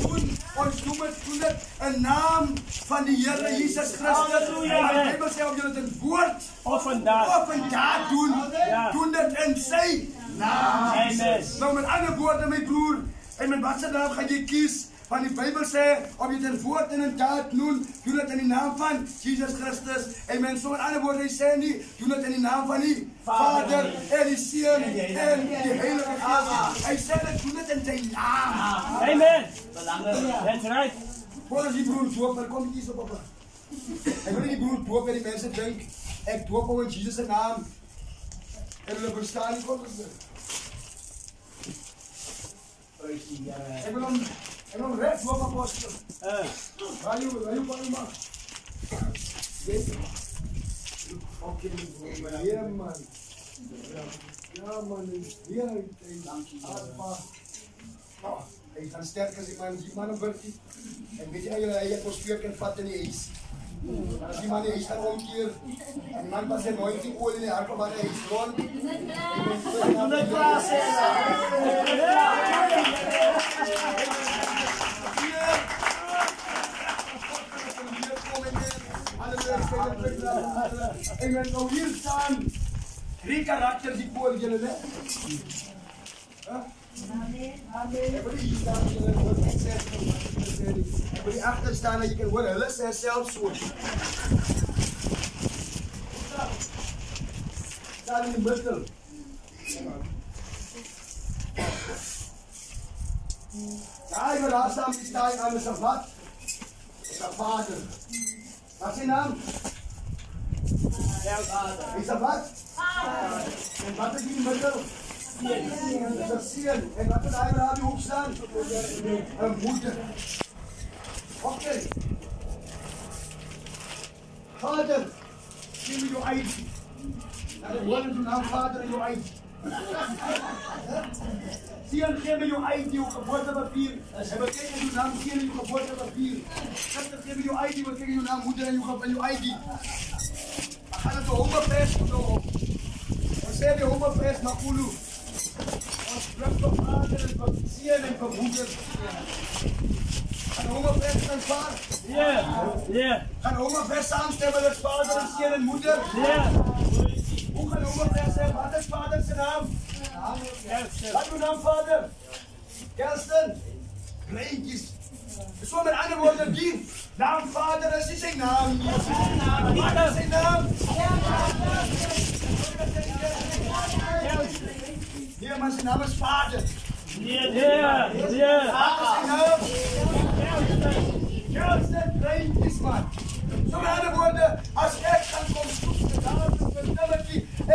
ons doen het in naam van die Here Jesus Christus. Die Bybel sê of julle dit in woord of in daad doen, doen dit in sy naam. Amen. Nou met ander woorde, my broer, en met wat se naam gaan jy kies? Want die Bybel sê, of jy dit in woord en in daad doen dit in die naam van Jesus Christus. Amen. So met ander woorde, hy sê nie, doen dit in die naam van die Vader en die Seun en die Heilige Gees. Hy sê dit, doen dit in sy naam. Amen. That's right. Voor as die broer doop, maar kom nie so papa. Ek wil nie die broer doop en die mense dink, ek doop hom in Jesus se naam. En hulle verstaan nie wat dit is. Ek wil hom recht doop apostel. Waar jy maar. Oké, ja man. Ja man, dankie. Hy is dan sterk as die man op werkie. En weet jy, hy atmosfeer kan vat in die huis. As die man die huis gaan omkeer, en die man pas sy nooit die olie in die hartje, maar hy is rond. En nou hier staan 3 karakters die voor julle, né? Ek wil hier staan, ek wil hier achter staan, en jy kan hoor, hulle sê self so. Staan in die middel. Ja, ek wil daar staan, die staan aan, is een wat? Is een vader. Wat is die naam? Is een wat? En wat is die in die middel? Is een seun. En wat is die waar die hoek staan? Een moeder. Oké. Vader, geef me jou ID. En de woorden doen aan vader en jou ID. Seun, geef me jou ID, jou geboortepapier. En bekijk je jou naam, seun en jou geboortepapier. Geef me jou ID, bekijk je jou naam, moeder en jou ID. Dan gaan het de hongerpers doen. Dan sê die hongerpers na Kulu. Ons blik vir vader en vir seun en vir moeder. Gaan de hongerpers zijn vader? Ja. Gaan de hongerpers saamstemmen met vader en seun en moeder? Ja. Hoe gaan de hongerpers zijn? Wat is vader zijn naam? Wat is uw naam, vader? Kelsten? Kleintjes. So met andere woorden, die naam vader is niet zijn naam. Wat is zijn naam? Nee, maar zijn naam is vader. Ja. Wat is zijn naam? Kelsten, kleintjes, man. So met andere woorden, als ik ga komen zoeken, dan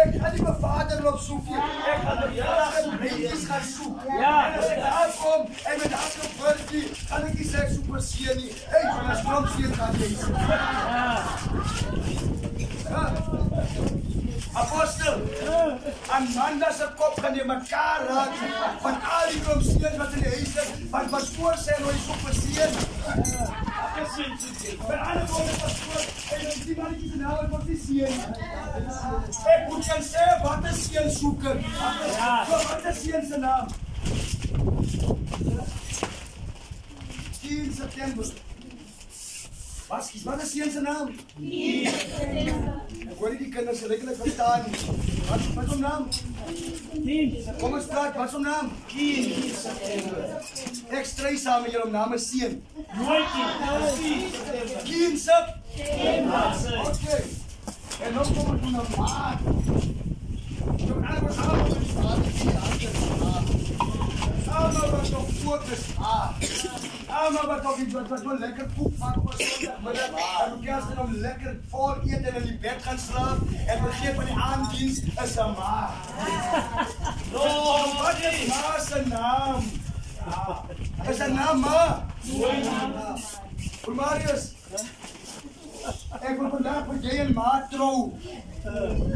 ik ga niet mijn vader opzoeken. Ik ga de vader kleintjes gaan zoeken. En als ik daar kom en met de andere woorden, ga ik niet zeggen super zien niet. Hé, van een stromsien gaat deze. Apostel, een man dat zijn kop gaan in elkaar raken. Van al die stromsien wat in de huis is, van pastoor zijn hoe je super zien. Met andere woorden, pastoor, en die mannetjes in handen wordt die zien. Ik moet gaan zeggen, wat is zien zoeken? Wat is zien zijn naam? 10 September. Wat is zien zijn naam? Ik hoor die kinders redelijk verstaan. Wat is uw naam? Kom eens praat, wat is uw naam? 10 September. Ik strijd samen met jullie naam is zien. 10 September. Oké. En dan komen we naar maart. Allemaal wat nog voort is. Allemaal wat nog lekker koek maken op een zondagmiddag. En we kerst dan lekker vol eten en in die bed gaan slapen. En vergeet van die aandienst is een ma. Wat is ma zijn naam? Is zijn naam ma? Voor Marius. Ik wil vandaag voor jij een ma trouw.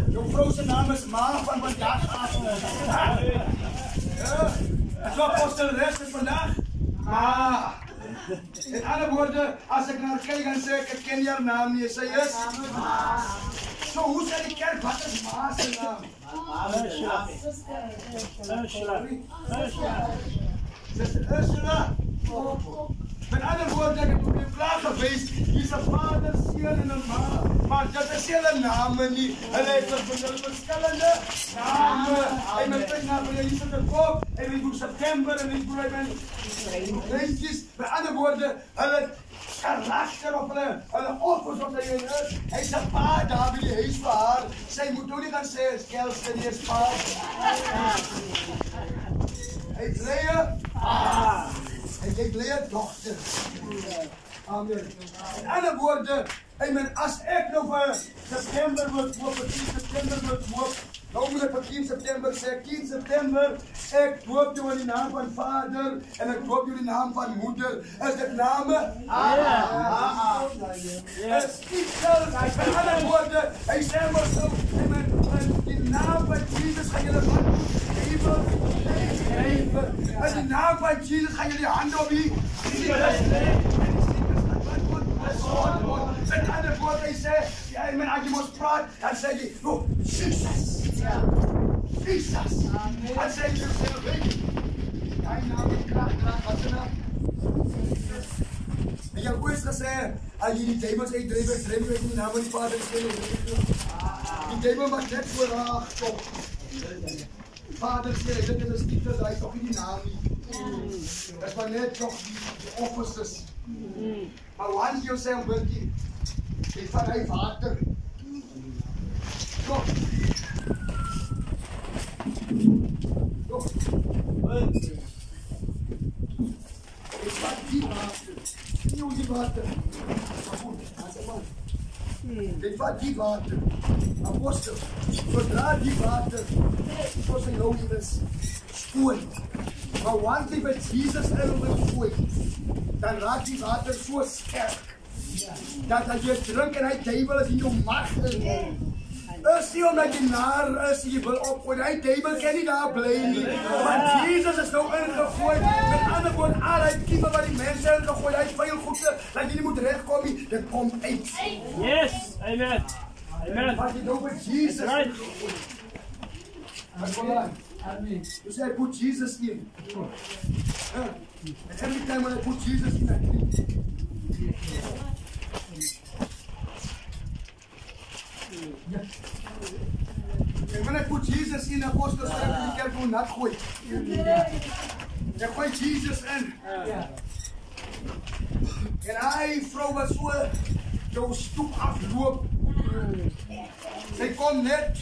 Jouw vrouw zijn naam is ma van vandaag af. Ja. En zo apostel rest is vandaag ma. In andere woorden, als ik naar kijk en zeg, ik ken jouw naam niet, zeg je? Zo, hoe zei die kerk, wat is ma zijn naam? Ursula. Zuster Ursula. Met andere woorden, ik heb op je klaar geweest. Hier is een vader, Seun en een ma. Maar dat is hele namen niet. En hij heeft verschillende namen. Hij met twee namen, hij is de kop. En hij doet september en hij doet reentjes. Met andere woorden, hulle karakter op hulle offers op sy is. Hy is 'n pa daar by die huis vir haar. Sy moet nou nie gaan sê is Kelsey nie is pa. Hy blye en jy blye dogter. Amen. In ander woorde, as ek nou vir September wil koop, 10 September wil koop, nou moet ek vir 10 September sê, 10 September, ek doop jou in die naam van Vader en ek doop jou in die naam van Moeder. Is dit name? Is iets selfs. In ander woorde, hy sê maar so, in die naam van Jesus gaan julle wat geven. In die naam van Jesus gaan jullie handen op die met andere woorden, hij zei, als je moet praten, dan zeg je, oh, Jesus. Jesus. Dan zeg je, weet je, hij naam is kracht, wat is nou? En je hebt ooit gezegd, als je die demons uitdrijft, drijf je in de naam van die Vader. Die demon was net voor haar, toch? Vader sê, dit is nie vir hy toch nie die naam nie. Dat is maar net toch die officers. Maar hoe had jy sê om Burkie? Jy van hy water. Toch. Toch. Jy van die water. Nie hoe die water. Maar goed, as ek man. Dit vat die water, apostel, zodra die water, zoals hij nodig is, spoelt. Maar wanneer hij met Jesus erin spoelt, dan raakt die water zo sterk, dat als je drinkt en hij duivel is in je macht. Is nie omdat jy naar is, jy wil opgooi, hy duivel kan nie daar bly nie. Want Jesus is nou ingegooi, met ander woord, al die kiepe wat die mense ingegooi, hy vuil goede, dat jy nie moet rechtkom nie, dit kom uit. Yes, amen. Amen. Wat jy nou met Jesus right. Amen. You say I put Jesus in. And every time when I put Jesus in, I drink. En when I put Jesus in, apostels, die kerk moet nat gooi. Ek gooi Jesus in. En hy vrou wat so jou stoep afloop. Sy kom net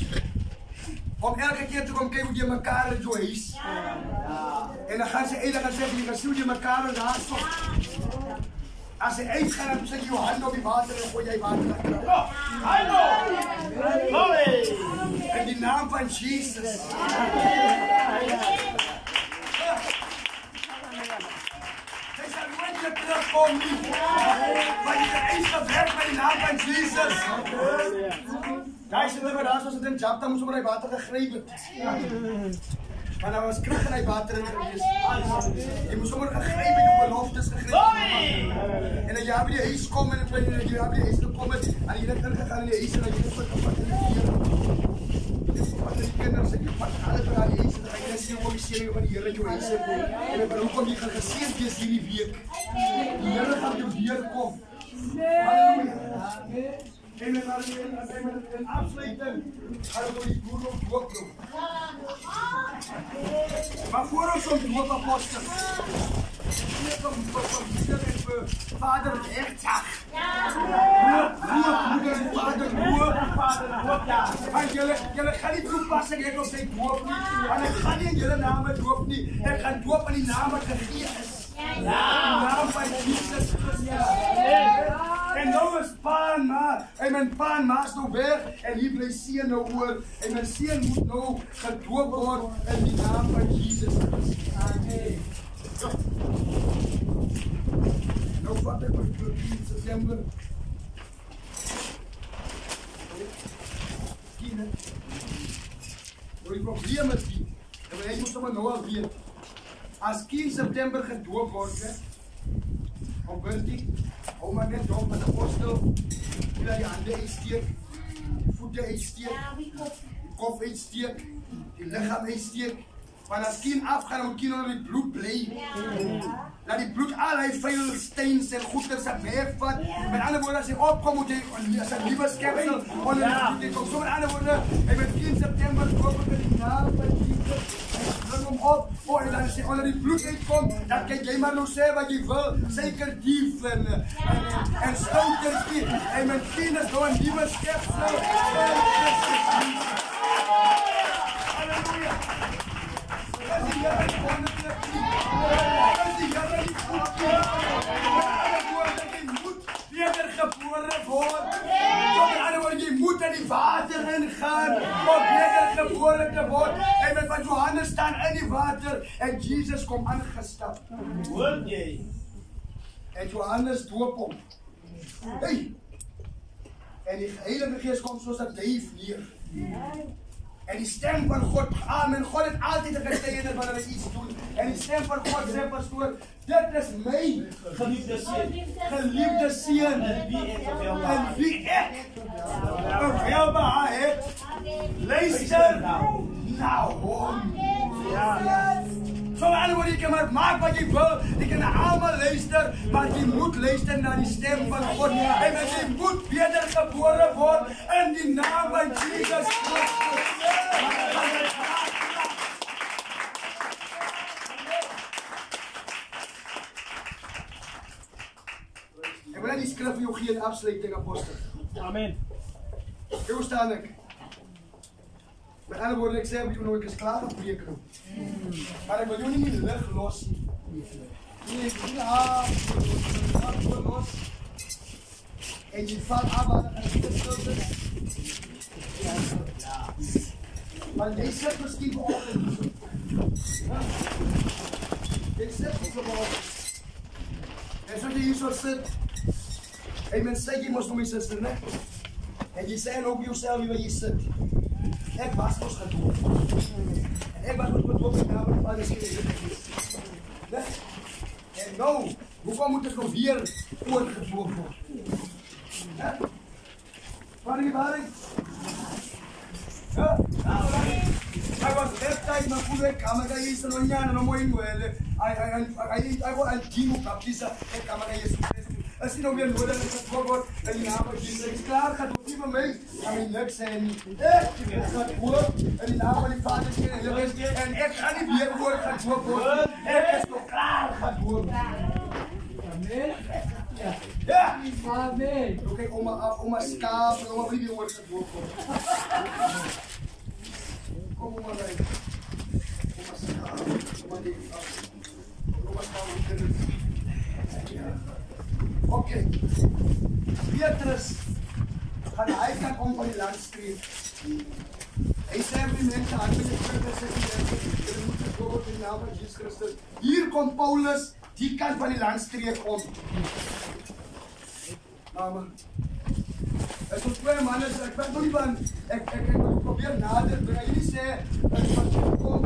om elke keer te kom kyk hoe jy mekaar in jou huis. En dan gaan sy eendag sê, jy gaan sien hoe jy mekaar in daar stop. As hy uitgaan, dan sit jy jou hand op die water en gooi jy water achter. In die naam van Jesus. Hy sal nooit meer terugkom nie. Want jy het eens gewerk met die naam van Jesus. Daar sit maar daar, soos het in Japta moes om die water gegryp het. Maar daar was krag in die water in gewees. Jy moes sommer gegryp met jou beloftes gegryp. En as jy by die huis kom en jy by die huis gekom het, en jy het ingegaan in die huis en jy het gevat in die Here. Jy het gevat in die kinders en jy vat alle by die huis en jy het sien hoe die seëning van die Here in jou huis het. En ek beroep om jy gaan geseënd wees hierdie week. Die Here gaan jou deurkom. Halleluja. Amen. En met een afsluiting gaan we door die boer op doop doen. Maar voor ons om doop apostel. Vader het echt zag. Want jullie gaan niet toepassen op zijn doop niet. Want ik ga niet in jullie namen doop niet. Ik ga doop in die namen gegeven is. In de naam van Jesus Christus. En nou is pa en ma. En mijn pa en ma is nou weg. En hier blijft Seun nou oor. En mijn Seun moet nou gedoop worden in die naam van Jesus Christus. Amen. Ja. Nou wat ik met 10 September. Nou die probleem is die. En jy moet sommer nou al weet. As 10 September gedoop word, op Burkie, hou maar net op met de apostel, jy laat je hande uitsteek, die voete uitsteek, die kop uitsteek, die lichaam uitsteek, want as Kien afgaan, dan moet Kien onder die bloed bly. laat die bloed al hy vuil steens en goeders wegvat. Met ander woorde, as hy opkom, moet hy as 'n nuwe skepsel onder die bloed kom. So met ander woorde, hy met 1 September koop ek die naam van Jesus. Hy bring hom op, en dan as hy onder die bloed uitkom, dan kan jy maar nou sê wat jy wil, seker dief en stoutertjie. Hy met 10 is nou 'n nuwe skepsel. Halleluja. Jy moet in die water ingaan om wedergebore te word. En met wat Johannes staan in die water en Jesus kom aangestap. Hoor jy? En Johannes doop hom. Hey. En die Heilige Gees kom soos 'n duif neer. En die stem van God, amen. God het altyd 'n getuienis wanneer hy iets doen. En die stem van God sê, pastoor, dit is my Geliefde seun. geliefde seun. En wie ek welbehaag. En wie ek welbehaag het, luister na hom. Ja. So alhoewel jy kan maar maak wat jy wil, jy kan allemaal luister, maar jy moet luister na die stem van God. En jy moet wedergebore word in die naam van Jesus Christus. Ek wil net die skrif vir jou gee in afsluiting, apostel. Amen. Hoe staan ek? Met ander woorde, ek sê op jou nou, ek is klaar gepreek nou. Maar ek wil jou nie die lig los nie. Nee, ek wil nie los. En jy val af aan die stilte. Want jy sit miskien vanoggend. Jy sit vanoggend. En so jy hier so sit. En men sê jy mos vir my suster, né? En jy sê ook jouself wie waar jy sit. Ek was mos gedoop. En ek was mos gedoop in die naam van die Vader, Seun en Heilige Gees. Né? En nou, hoekom moet ek nog weer oorgedoop word? Né? Waar die waarheid? Ja? I was baptized na kule kama ka Yesu no nyana no moinwele. I go and give baptisa e kama ka Yesu Christus. As jy nou weer nodig is vir God in die naam van Jesus. Ek is klaar gedoop nie vir my. Gaan my niks sê nie. Ek gaan hoop in die naam van die Vader, Seun en Heilige Gees. En ek gaan nie weer woord gedoop word. Ek is nog klaar gedoop. Amen. Ja. Amen. Oké, oma skaap en oma wie woord gedoop word. Kom maar bij. Oma skaap. Oma die. Oma skaap. Oké. Petrus gaan hy kan om van die landstreek. Hy sê vir die mense aan die Petrus sê die moet gedoop in die naam van Jesus Christus. Hier kom Paulus die kant van die landstreek om. Amen. Ek het twee manne, ek weet nog nie van, ek probeer nader, maar jy nie sê, ek wat kom,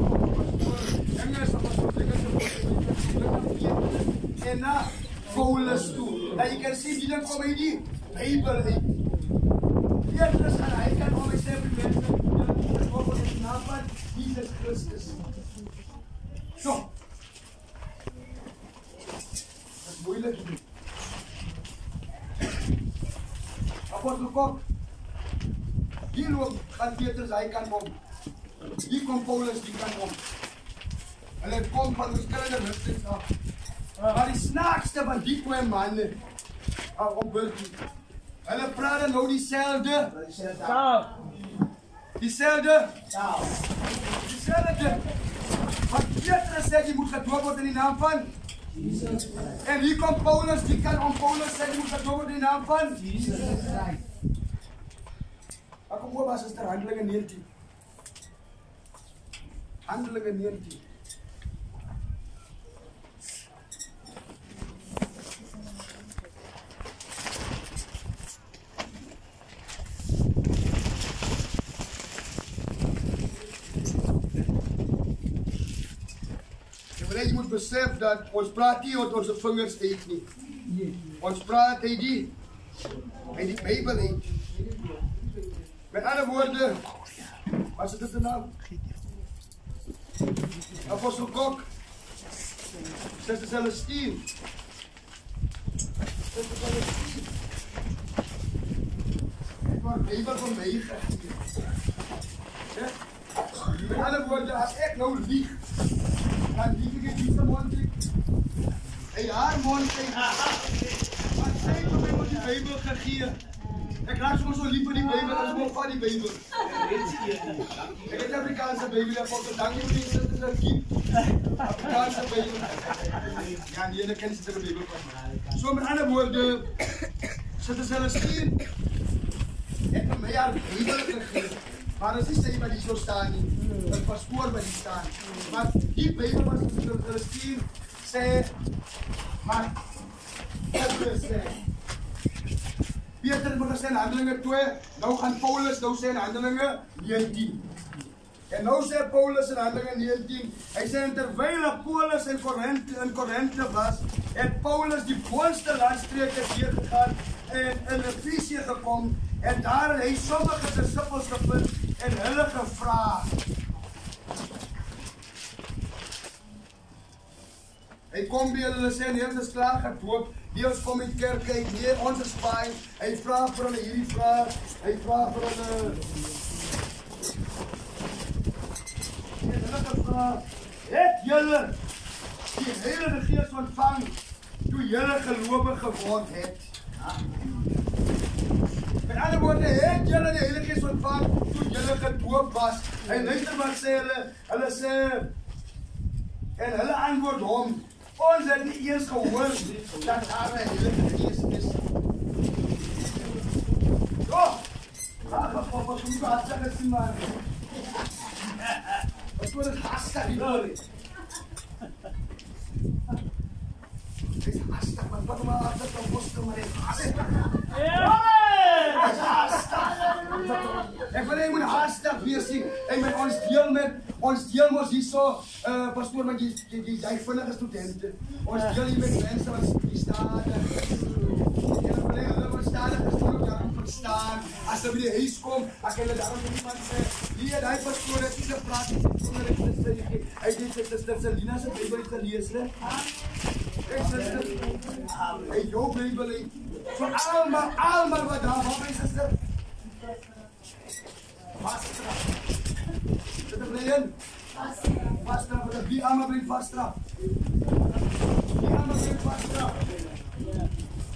Engels, en na Paulus toe. En jy kan sê, die dan kom hy die Bijbel uit. Petrus gaan hy kan om, ek sê vir mense, die kom in die naam van Jesus Christus. So. Dat is moeilijk nie. Apostel Kok, hier loop gaan Petrus, hy kan kom. Hier kom Paulus, die kan kom. Hulle kom van verskillende rigtings af. Maar die snaakste van die twee manne, op Burkie, hulle praat nou dieselfde. Dieselfde. Dieselfde. Want Petrus sê, jy moet gedoop word in die naam van Jesus. En hier kom Paulus, die kan om Paulus sê, jy moet gedoop word in die naam van Jesus. Maar kom oor, was is Handelinge 19. Handelinge 19. Jy moet besef dat ons praat nie uit onze vingers uit nie. Ons praat uit die Bijbel uit. Met andere woorde, wat is dit nou? Apostel Kok, Sister Celestine. Sister Celestine. Ek maar Bybel van my gegee. Met ander woorde, as ek nou lieg, dan lieg ek nie se mond nie. En haar mond sê, wat sy het vir my met die Bybel gegee. Ek raak soms so lief vir die Bybel, as ek van die Bybel. Ek het Afrikaanse Bybel, ek vond dankie vir die sister Afrikaanse Bybel. Ja, die ene ken sister Bybel van. So met ander woorde, sister Celestine, ek het my haar Bybel gegee. Maar as jy sê wat hier so staan nie, het pastoor wat hier staan. Maar die Bybel was sister Celestine sê, maar Paulus sê. Peter het gesê in Handelinge 2, nou gaan Paulus nou sê in Handelinge 19. En nou sê Paulus in Handelinge 19, hy sê terwyl Paulus in Korinthe was, het Paulus die boonste landstreke deurgegaan en in Efesië gekom, en daar het hy sommige disippels gevind en hulle gevra. Hy kom by hulle sê, nee, ons is klaar gedoop, die ons kom in kerk kyk, nee, ons is fijn, hy vraag vir hulle hierdie vraag, hy vraag vir hulle, en hulle gevra, het julle die Heilige Gees ontvang, toe julle gelovig geword het? Met ander woorde, het julle die Heilige Gees ontvang, toe julle gedoop was? En luister wat sê hulle sê, en hulle antwoord hom, ons het nie eers gehoor dat daar 'n Heilige Gees is. Jo! Papa, kom jy aan te sien maar. Wat word dit hastig hier? Dis hastig, maar wat maar hastig dan mos kom maar hastig. Ek wil nie moet hastig wees nie. En met ons deel mos hierso pastoor want jy vinnige studente. Ons deel hier met mense wat die stadig. En wil hulle wat stadig is moet daarom verstaan. As hulle by die huis kom, as hulle daarom iemand sê, hier daai pastoor het nie gepraat nie sonder ek dit sê nie. Hy het dit Sister Selina se Bybel gelees, né? Ek sê hy jou Bybel. So almal wat daar van my sister. Vastra. Dit bly Vastra, want wie allemaal brengt Vastra? Wie allemaal brengt Vastra?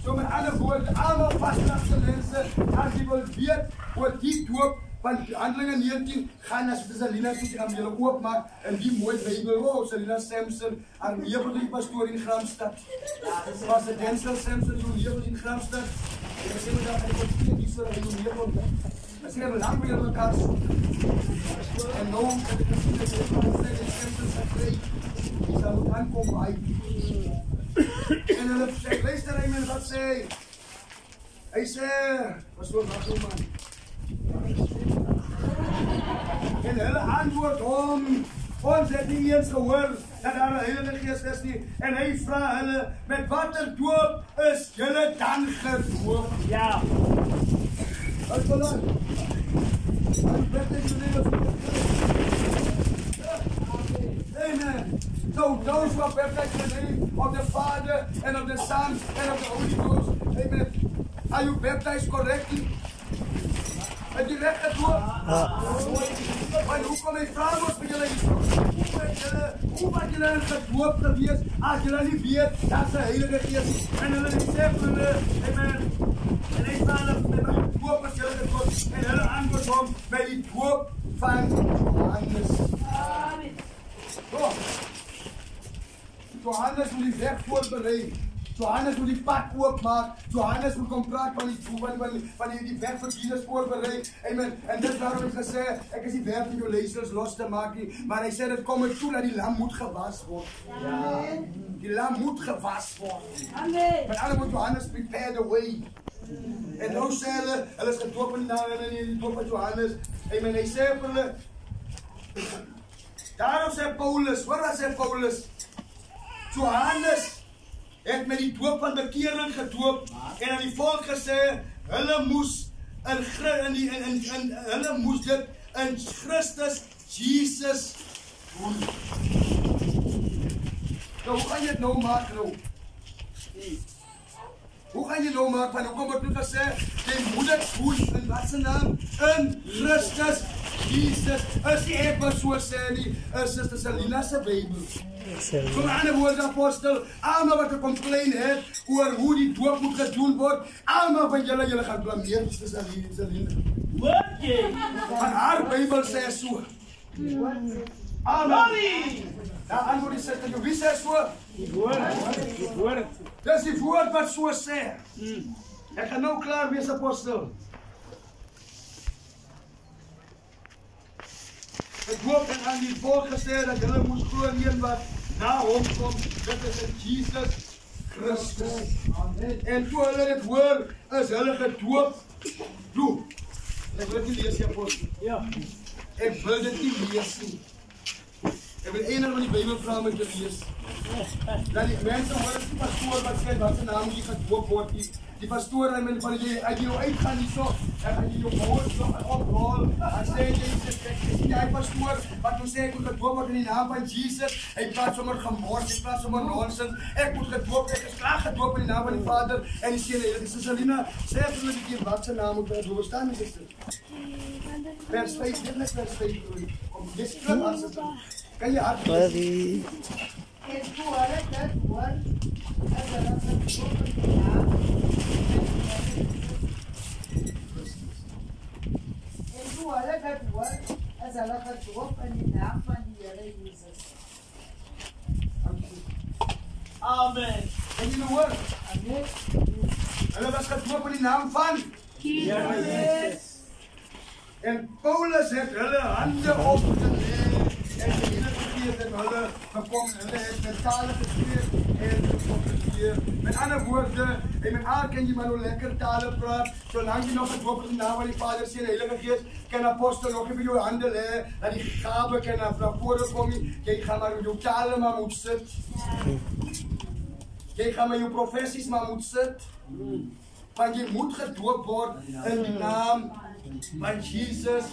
So met andere woorden, allemaal Vastra's mensen, als je wil weet, wordt die doop van Handelinge 19, gaan naar Selina toe, die gaan jullie oopmaak, en die mooie Bijbel, oh, Selina Sampson, en hier wordt die pastoor in Gramstad. Was het Denzel Sampson, die hier wordt in Gramstad. En dan zeggen we dat, en ik word die zo, en die hier wordt. Dan zeggen we lang weer elkaar zoeken. En nou, dat ik misschien dat ik van zeggen, Sampson zijn vrij. Die zal moet aankomen uit. En hulle sê, luister hy men wat sê. Hy sê, pastoor, wat doen man? En hulle antwoord hom, ons het nie eens gehoor dat daar 'n Heilige Gees is nie. En hy vra hulle, met watter doop is julle dan gedoop? Ja. Wat wil dan? Wat betekent dit? Amen. So those who are baptized in the name of the Father and of the Son and of the Holy Ghost. Amen. Are you baptized correctly? Het jy reg gedoop? Maar hoekom hy vraag ons vir julle hoe wat julle gedoop gewees as julle nie weet dat se Heilige Gees en hulle sê vir hulle, amen. En hy vraag hulle met die doop as julle gedoop en hulle antwoord hom met die doop van Johannes. Amen. So, Johannes moet die weg voorberei. Johannes moet die pad oopmaak. Johannes moet kom praat van die weg vir Jesus voorberei. Amen. En dit waarom het gesê, ek is nie werk om jou leesers los te maak nie, maar hy sê dit kom er toe dat die lam moet gewas word. Amen. Die lam moet gewas word. Amen. Met alle moet Johannes prepare the way. En nou sê hulle is gedoop in die doop van Johannes. Amen. Hy sê vir hulle, daarom sê Paulus, wat sê Paulus? Johannes het met die doop van bekering gedoop en aan die volk gesê, hulle moes hulle moes dit in Christus Jesus doen. Nou, hoe gaan je het nou maken nou? Hoe gaan je nou maken van, hoe kom ik nu gezegd? Je moet het doen, in wat zijn naam? In Christus, Jesus. Is die ek wat so sê nie, is Sister Selina's Bijbel. So met ander woorde, apostel, allemaal wat ek complain het, oor hoe die doop moet gedoen word, allemaal van julle gaan blameer, Sister Selina. Word jy? Van haar Bijbel sê so. Amen. Ja, antwoord die sister, wie sê so? Die woord. Dis die woord wat so sê. Ek gaan nou klaar wees, apostel. Ek hoop en aan die volk gesê dat hulle moes glo in een wat na hom kom. Dit is in Jesus Christus. En toe hulle dit hoor, is hulle gedoop. Toe. Ek wil dit nie lees, apostel. Ja. Ek wil dit nie lees nie. Ek wil eener van die Bijbel vraag met te lees. Dat die mense hoor, die pastoor wat sê, wat sy naam die gedoop word nie. Die pastoor, van jy nou uitgaan nie so, dan gaan jy jou gehoor so oprol. Dan sê jy, ek sien die pastoor, wat nou sê, ek moet gedoop word in die naam van Jesus. Hy praat sommer gemors, hy praat sommer nonsens. Ek moet gedoop, ek is klaar gedoop in die naam van die Vader en die Seun en die Heilige Gees. Selina, sê vir my die keer wat sy naam moet wees. Hoe verstaan jy dit? Vers 5, dit is vers 5. Kom, dis klip asseblief. Kan je hard Sorry. En toe hulle dit hoor, as hulle gedoop in die naam, en toe hulle dit hoor, as hulle gedoop in die naam van die Here Jesus. Amen. En jy nou hoor, Amen. hulle was gedoop in die naam van Jesus. en Paulus het hulle hande opgeleg en die Here gegeet en hulle gekom en hulle het met tale gespreek en geprofeteer. Met ander woorde, en met haar kan jy maar nou lekker tale praat, solank jy nog gedoop in die naam van die Vader, Seun en Heilige Gees, kan apostel nog even jou hande lê, dat die gawe kan na vore kom nie. Jy gaan maar jou tale maar moet sit. Jy gaan maar jou professies maar moet sit. Want jy moet gedoop word in die naam van Jesus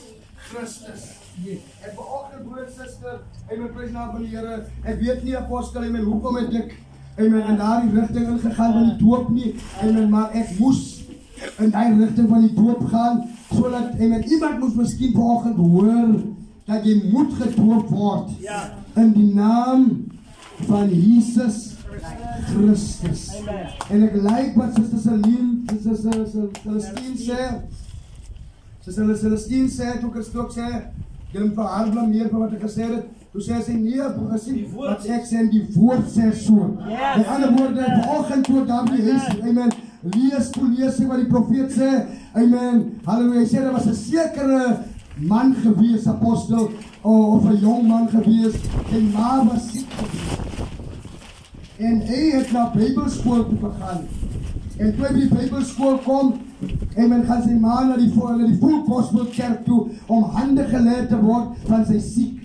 Christus. En vanoggend broer en suster, en met prys naam van die Here, ek weet nie apostel, en hoekom het ek in daardie rigting ingegaan van die doop nie, maar ek moes in daai rigting van die doop gaan, sodat iemand moes miskien vanoggend hoor, dat jy moet gedoop word in die naam van Jesus Christus. En ek like wat Sister Celestine sê, Sister Celestine sê, toe Christus sê, jy moet vir haar blameer vir wat ek gesê het, toe sê sy nie, wat ek sê, die woord sê so. Met ander woorde, vanoggend toe daar by die huis, amen, lees wat die profeet sê, amen, halleluja, hy sê, daar was 'n sekere man gewees, apostel, of 'n jong man gewees, en ma was siek gewees. En hy het na Bybelskool toe gegaan. En toe hy by die Bybelskool kom, en men gaan sy ma na die Full Gospel Kerk toe, om hande gelê te word van sy siek.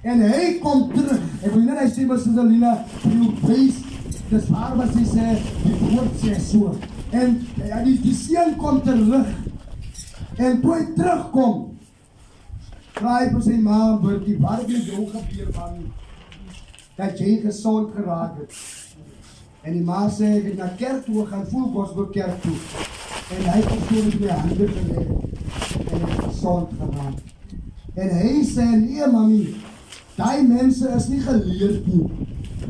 En hy kom terug, ek wil net hy sê, maar Selina, you face, dis waar wat sy sê, die woord sê so. En die seun kom terug, en toe hy terugkom, vraai vir sy ma, Bertie, waar het jy jou gebeur van, dat jy gesond geraak het? En die ma sê, ek het na kerk toe gaan, Full Gospel Kerk toe, en hy kom toe met my hande gelê, en hy het gesond geraak. En hy sê, nee mami, die mense is nie geleerd nie,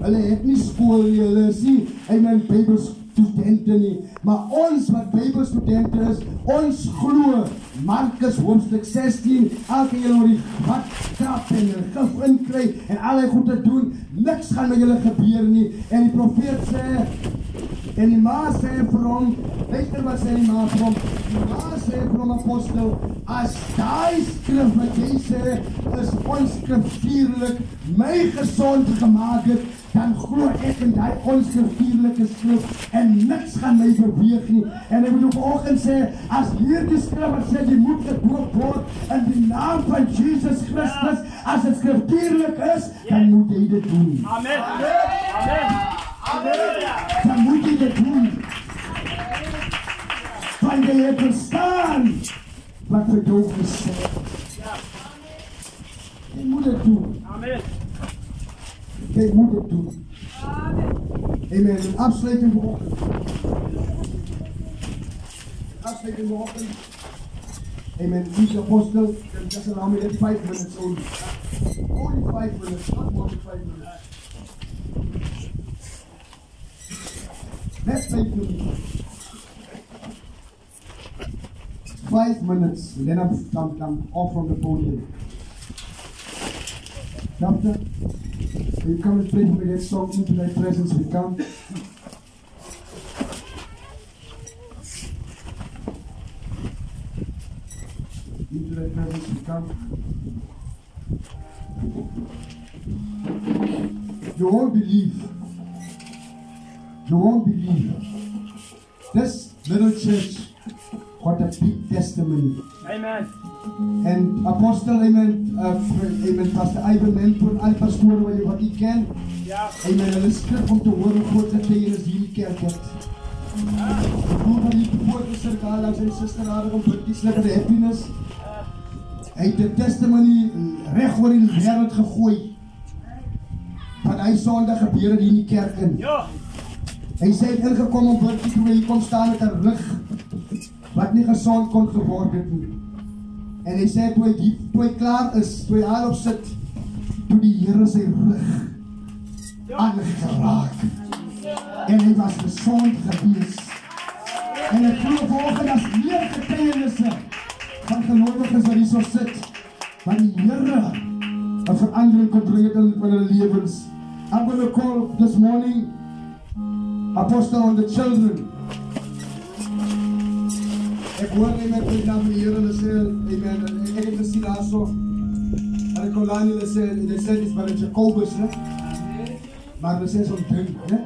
hulle het nie skool nie, hulle is nie, Bybelstudente nie, maar ons wat Bybelstudente is, ons glo, Markus hoofstuk 16, elke julle oor die gat trap en gif inkry, en al die goed te doen, niks gaan met julle gebeur nie, en die profeet sê, en die ma sê vir hom, luister wat sê die ma vir hom, die ma sê vir hom apostel, as die skrif wat jy sê, is onskriftuurlik my gesond gemaak het, dan glo ek in die onskriftuurlike skrif, en niks gaan my beweeg nie, en ek moet ook vanoggend sê, as hierdie skrif wat sê, jy moet gedoop word, in die naam van Jesus Christus, as het skriftuurlik is, dan moet jy dit doen. Amen. Amen. Dan moet jy dit doen. Want jy het verstaan wat vir jou gesê. Jy moet dit doen. Amen. Kijk, moet het doen. Amen. Een afsluiting vanochtend. Afsluiting vanochtend. Amen. Each apostle can just allow me 5 minutes only. Only 5 minutes, not more than 5 minutes. Let's 5 minutes. 5 minutes, and then I'm off from the podium. Doctor, will you come and play for me that song, Into Thy Presence We Come? Into Thy Presence We Come. You won't believe. You won't believe. This little church got a big testimony. Amen. En apostel, amen, amen, Pastor Ivan Mentor, al pastoren wat u ken, Ja. amen, hulle skrik om te hoor hoe groot dat jy is hierdie kerk het. Hoe van die poorte sirkaal langs sy sister hadden om vir die slikker happiness. Hy het die testimony recht oor die wereld gegooi. Wat hy sondag gebeur het in die kerk in. Ja. Hy sê het ingekom om vir die toe hy kom staan met 'n rug wat nie gesond kon geword het nie. En hy sê toe hy klaar is, toe hy haalop sit, toe die Here sy rug aangeraak. En hy was gesond gewees. En ek glo vanoggend as meer getuienisse van gelowiges wat hier so sit, van die Here 'n verandering kon bring in hulle lewens. I'm going to call this morning Apostle on the children. Ek hoor nie met die naam van die Here, hulle sê, amen, ek het gesien daar so, hulle kolanie, hulle sê, dit is maar Jacobus, ne? Maar hulle sê so'n ding, ne?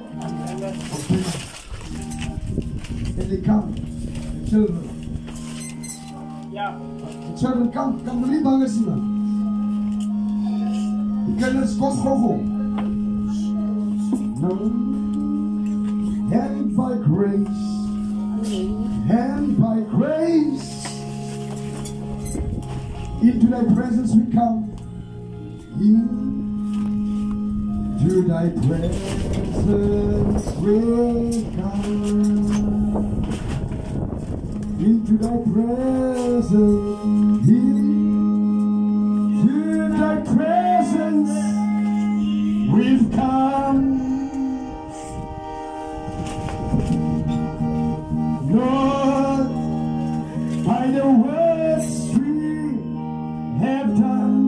So'n ding. And they come, the children. Ja. The children come nie bang is nie, man. Die kinders kom gauw. And by grace, and by grace, into thy presence we come. Into thy presence we come. Into thy presence, into thy presence we've come. Lord, by the words we have done,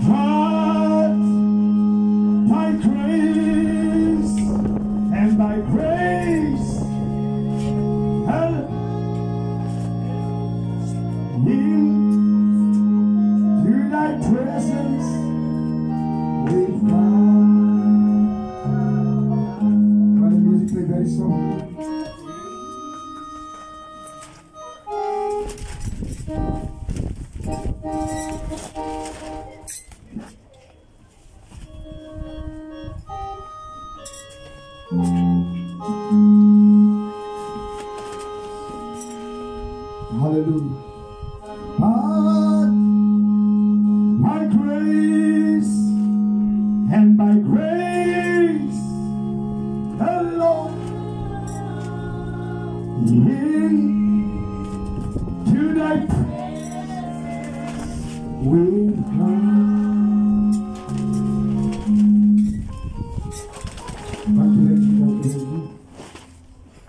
but by grace and by grace, into thy presence we've come. Very soft. Hallelujah. But by grace and by grace alone, into thy presence we've come.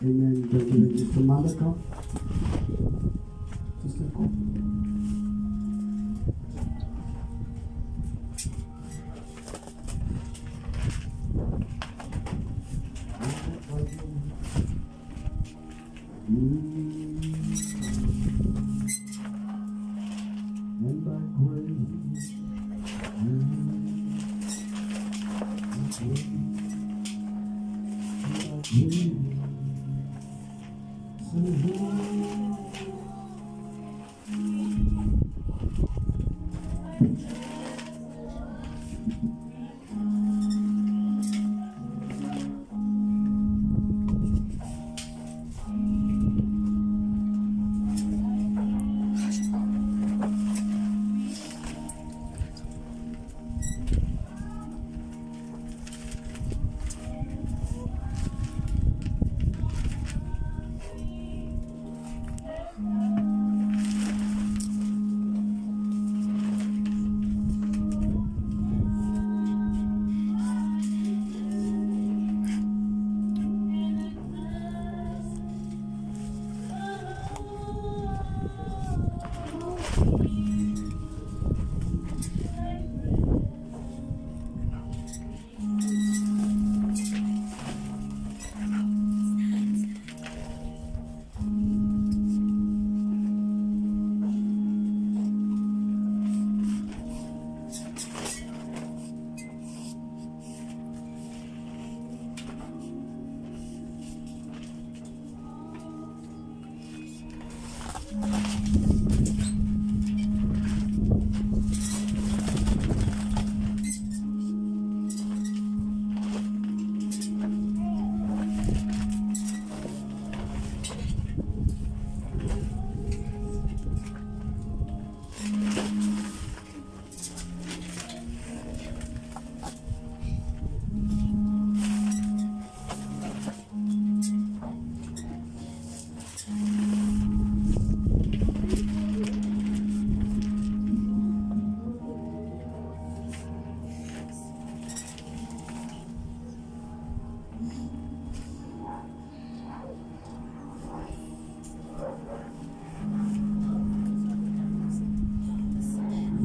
Amen. Sister Mother, come. Sister, come. And by grace,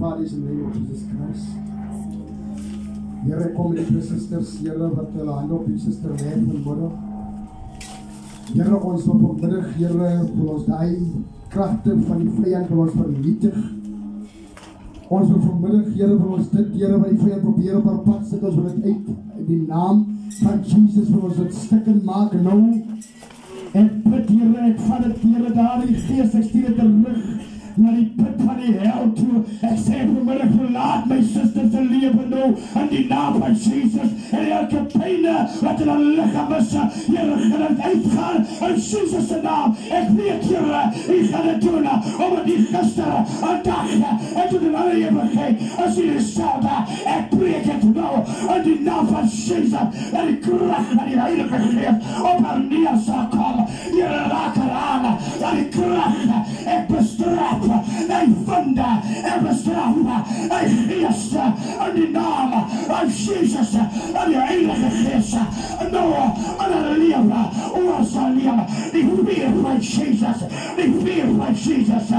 Father, in the name of Jesus Christ. Here kom die sisters, Here wat hulle hande op die suster lê vanmiddag. Here ons wil vanmiddag, Here wil ons daai kragte van die vyand wil ons vernietig. Ons wil vanmiddag, Here wil ons dit, Here wat die vyand probeer op haar pad sit, ons wil dit uit die naam van Jesus wil ons dit stikken maak nou. Ek bid, Here, ek vat dit, Here, daardie gees, ek stuur dit terug na die put van die hel toe. Ek sê vanmiddag, verlaat my susters se lewe nou in die naam van Jesus. En elke pyne wat in haar lichaam is, Here, gaan dit uitgaan in Jesus se naam. Ek weet, Here, U gaan dit doen, omdat die gister, een dag, en tot in alle eeuwigheid, as U dezelfde, ek preek het nou in die naam van Jesus, dat die kracht van die Heilige Geest op haar neer sal kom. Here, raak haar aan, dat die kracht, ek bestraf, die vinde, ek bestraf, die geest, in die naam van Jesus, in die Heilige Geest, nou, in haar lewe, oor sal lewe, die vuur van Jesus, die vuur van Jesus,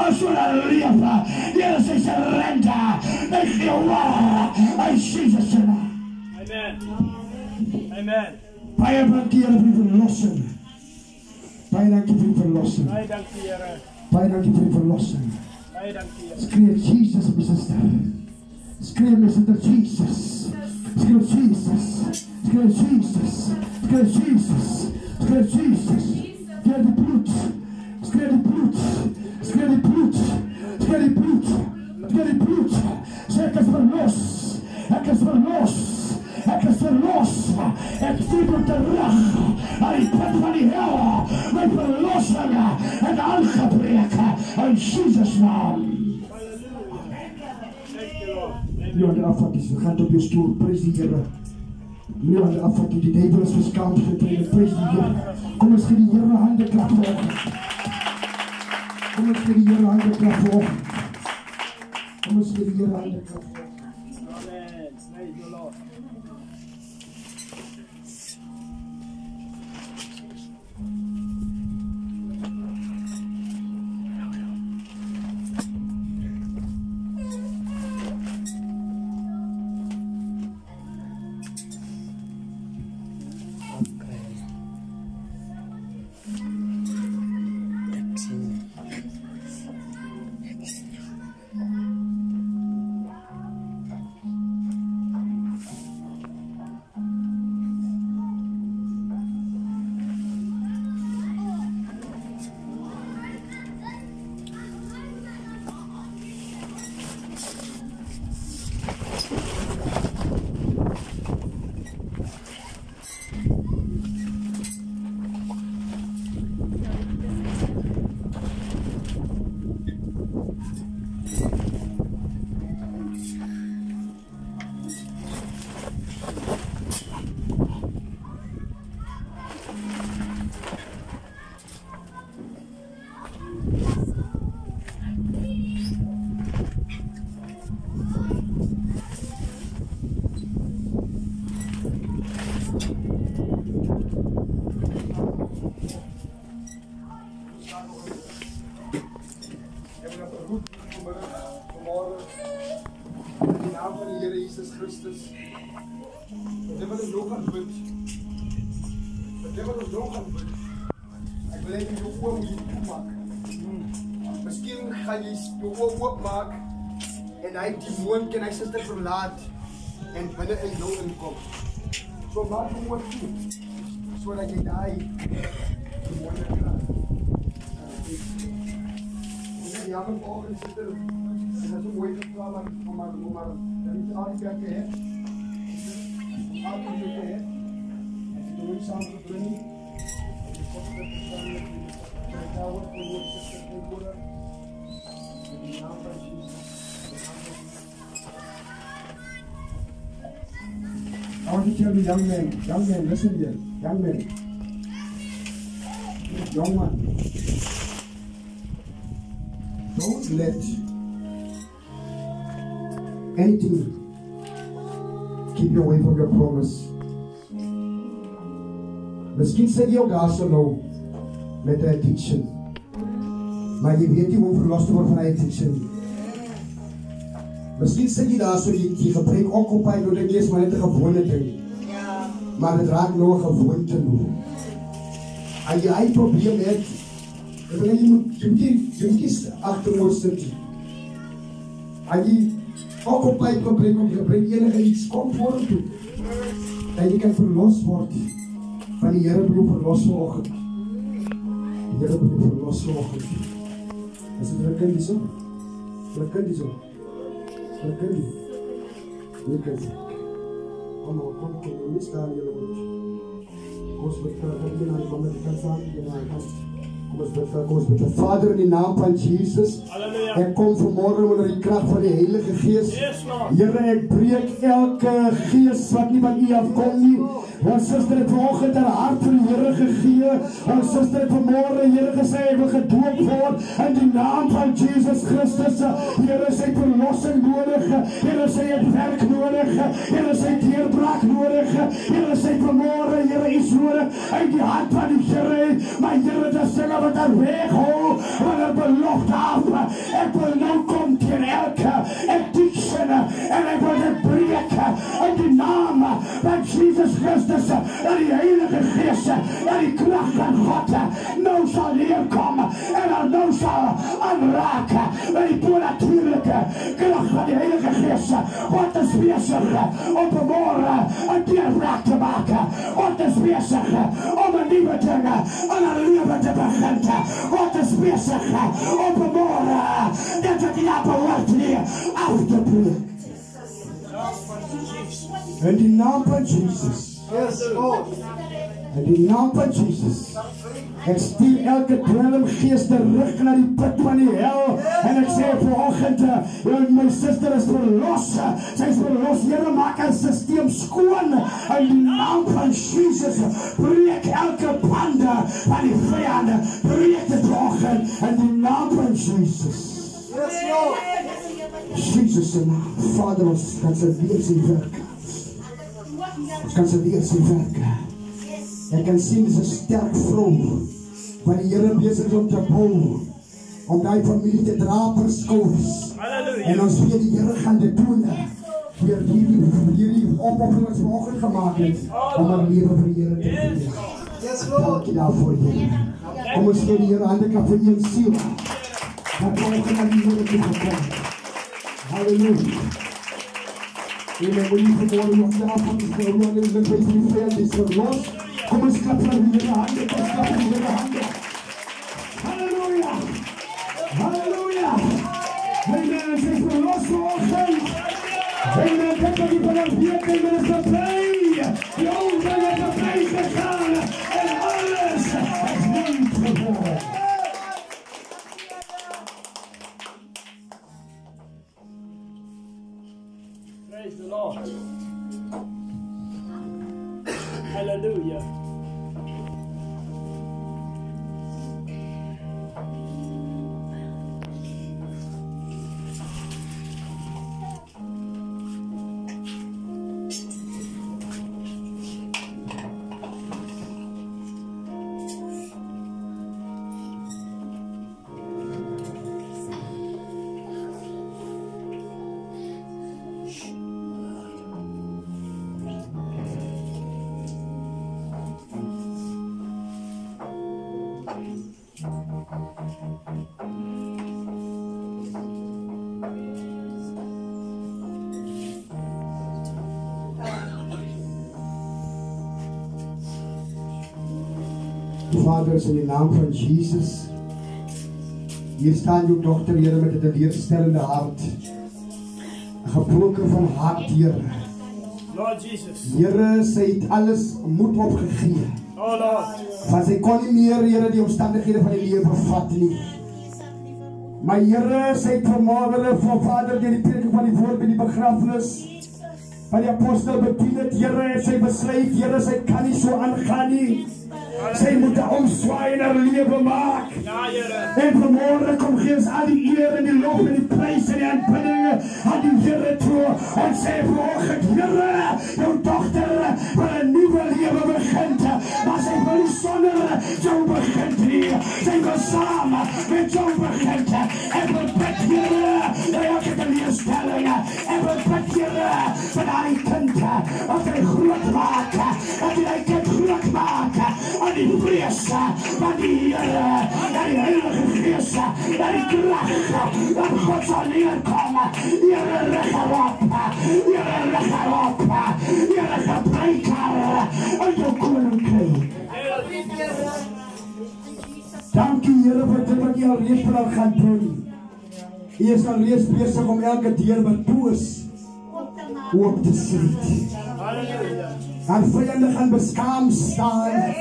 as oor haar lewe, Here, sy surrender, die gehoor, in Jesus' naam. Amen. Amen. Baie dankie, Here, vir die verlossing. Baie dankie vir die verlossing. Baie dankie, Here. Baie dankie vir die verlossing. Baie dankie, Here. Skree Jesus, my sister. Skree my sister, Jesus. Skree Jesus. Skree Jesus. Skree Jesus. Skree Jesus. Skree die bloed. Skree die bloed. Skree die bloed. Skree die bloed. Skree die bloed. Sê ek is verlos. Ek is verlos. Ek is verlos. Ek stuur dit terug aan die put van die hel. My verlossing het aangebreek in Jesus' naam. Nu aan de afvatties, we gaan op je stoel, prijs die Heere. Nu aan de afvatties, die duivel is verskaamd getreden, prijs die Heere. Kom eens, gee die Heere handen klap voor. Kom eens, gee die Heere handen klap voor. Kom eens, gee die Heere handen klap voor. Amen. Praise the Lord. Oopmaak en hy demoon kan hy sister verlaat en binne in jou inkom. So maak hom oop toe, so dat jy daai demoon kan. En die ander volgende sister, en dat is een mooie geval, maar dat is al die kerken het. Al die kerken het. En die doen samen gebrengen. En die kost het verstaan met die kouwer, die mooie sister, die moeder. I want to tell you, young man, listen here, young man, young one, don't let anything keep you away from your promise. Miskien sit jy ook daar so nou met 'n addiction. Maar jy weet nie hoe verlos te word van 'n addiction. Miskien sê jy daar so die gebrek occupy nou dink jy is maar net 'n gewone ding. Maar dit raak nou 'n gewoonte nou. As jy 'n probleem het, dan wil jy moet agteroor sit. As jy occupy gebrek enige iets kom vorentoe. En jy kan verlos word. Van die Here bedoel verlos vanoggend. Die Here bedoel verlos vanoggend. Is dit lekker dis so? Lekker dis so. Lekker dis. Lekker dis. Kom, nie staan julle moet. Kom ons bid vir die mama die kan staan die naam. Kom ons bid. Vader in die naam van Jesus. Halleluja. Ek kom vanmôre onder die krag van die Heilige Gees. Here, ek breek elke gees wat nie van U afkom nie. Ons suster het vanoggend haar hart vir die Here gegee. Ons suster het vanmôre Here gesê hy wil gedoop word in die naam van Jesus Christus. Here, sy verlossing nodig. Here, sy het werk nodig. Here, sy deurbraak nodig. Here, sy vanmôre Here iets nodig uit die hand van die Here. Maar Here, dis dinge wat haar weghou van haar belofte af. Ek wil nou kom teen elke addiction en ek wil dit breek in die naam van Jesus Christus. Dat die Heilige Gees, dat die krag van God nou sal neerkom en dan nou sal aanraak met die bonatuurlijke krag van die Heilige Gees. God is bezig om vanmôre 'n deurbraak te maak. God is bezig om 'n nuwe ding in haar lewe te begin. God is bezig om vanmôre dit wat jy behoort nie af te breek. In die naam van Jesus. Yes, Lord. In die naam van Jesus. Ek stuur elke dwelmgees terug na die put van die hel. En ek sê vanoggend, my suster is verlos. Sy is verlos. Here, maak haar systeem skoon. In die naam van Jesus. Breek elke bande van die vyande. Breek dit vanoggend. In die naam van Jesus. Yes, Lord. Jesus se naam. Vader, ons kan sy weer sy werk. Ons kan sy weer sy werk. Ek kan sien, dis 'n sterk vrou wat die Here besig is om te bou, om die familie te dra per skouers. En ons weet die Here gaan dit doen. Deur hierdie opoffering wat vanoggend gemaak het, om haar lewe vir die Here te gee. Yes, Lord. Dankie daarvoor, Here. Kom ons gee die Here hande klap vir een siel. Dat vanoggend na die Here toe gekom. Halleluja. En ek wil nie vanmôre nog daarvan gesproken worden, en ek weet nie veel, dis verlos. Kom ons klap vir die Here hande, kom ons klap vir die Here hande. Halleluja! Halleluja! Amen, ek is verlos vanoggend. Amen, ek het die belangrijk, amen, is verblij. Die ogen het verblij gegaan, en alles is niet geworden. Praise the Lord. Hallelujah. Vaders, in die naam van Jesus. Hier staan jou dochter, Here, met 'n teleurstellende hart. 'n gebroken van hart, Here. Lord Jesus. Here, sy het alles moed opgegee. Oh Lord. Want sy kon nie meer, Here, die omstandighede van die lewe vat nie. Maar Here, sy het vanmôre vir Vader deur die prediking van die woord by die begrafnis van die apostel bedien het, Here, en sy besluit, Here, sy kan nie so aangaan nie. Sy moet 'n omswaai in haar lewe maak. Ja, Here. En vanmôre kom gee ons al die eer en die lof en die prys en die aanbidding aan die Here toe. En sê vanoggend, Here, jou dogter wil 'n nuwe lewe begin. Maar sy wil nie sonder jou begin nie. Sy wil saam met jou begin. En wil bid, Here, dat elke teleurstelling vir daai kind as hy groot maak, dat hy daai kind groot maak aan die vrees van die Here, dat die Heilige Gees, dat die krag van God sal neerkom. Here rig haar op, Here rig haar op, Here gebruik haar in jou koninkryk. Dankie Here vir dit wat jy al reeds vir haar gaan doen. Jy is al reeds besig om elke deur wat toe is oop te sluit. Haar vyande gaan beskaam staan.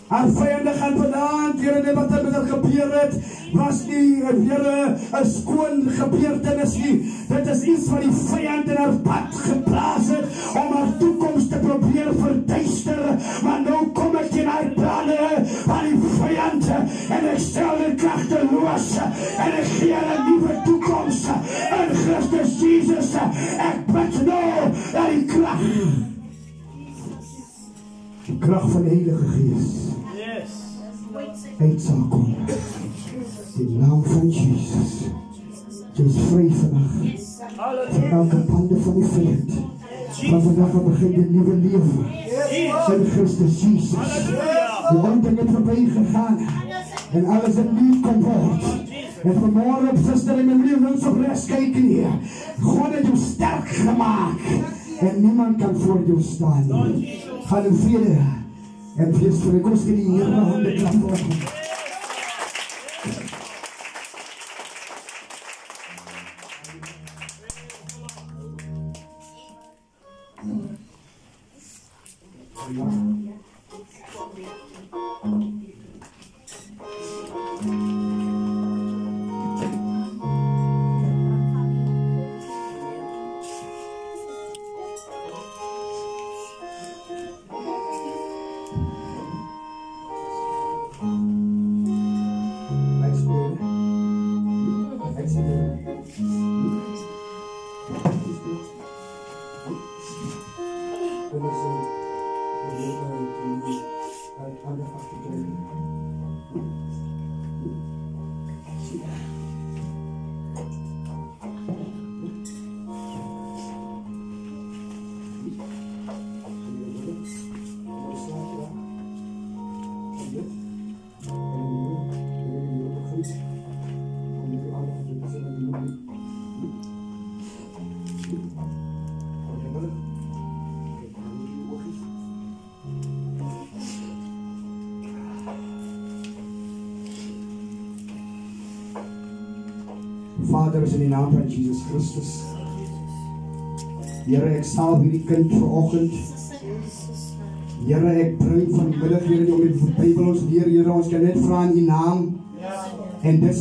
Haar vyande gaan vandaan, Here, dit wat met haar gebeur het, was nie, Here, 'n skoon gebeurtenis nie. Dit is iets wat die vyand in haar pad geplaas het, om haar toekoms te probeer verduister. Maar nou kom ek in haar planne van die vyand, en ek stel die kragteloos, en ek gee haar 'n nuwe toekoms in Christus Jesus. Ek bid nou dat die krag van die Heilige Gees uit sal kom. In die naam van Jesus. Jy is vry vandag van elke bande van die vyand. Van vandag af begin die nuwe lewe in Christus Jesus. Die wonding het verby gegaan en alles in nuut kom word. En vanmorgen op suster en my moeder ons op res kyk nie. God het jou sterk gemaak en niemand kan voor jou staan nie. Gaan in vrede en wees vir die kost in die Here hande klap voor. Vader, is in die naam van Jesus Christus. Here, ek salf hierdie kind vanoggend. Here, ek bring vanmiddag hier om die Bybel ons leer, Here, ons kan net vra in U naam. En dit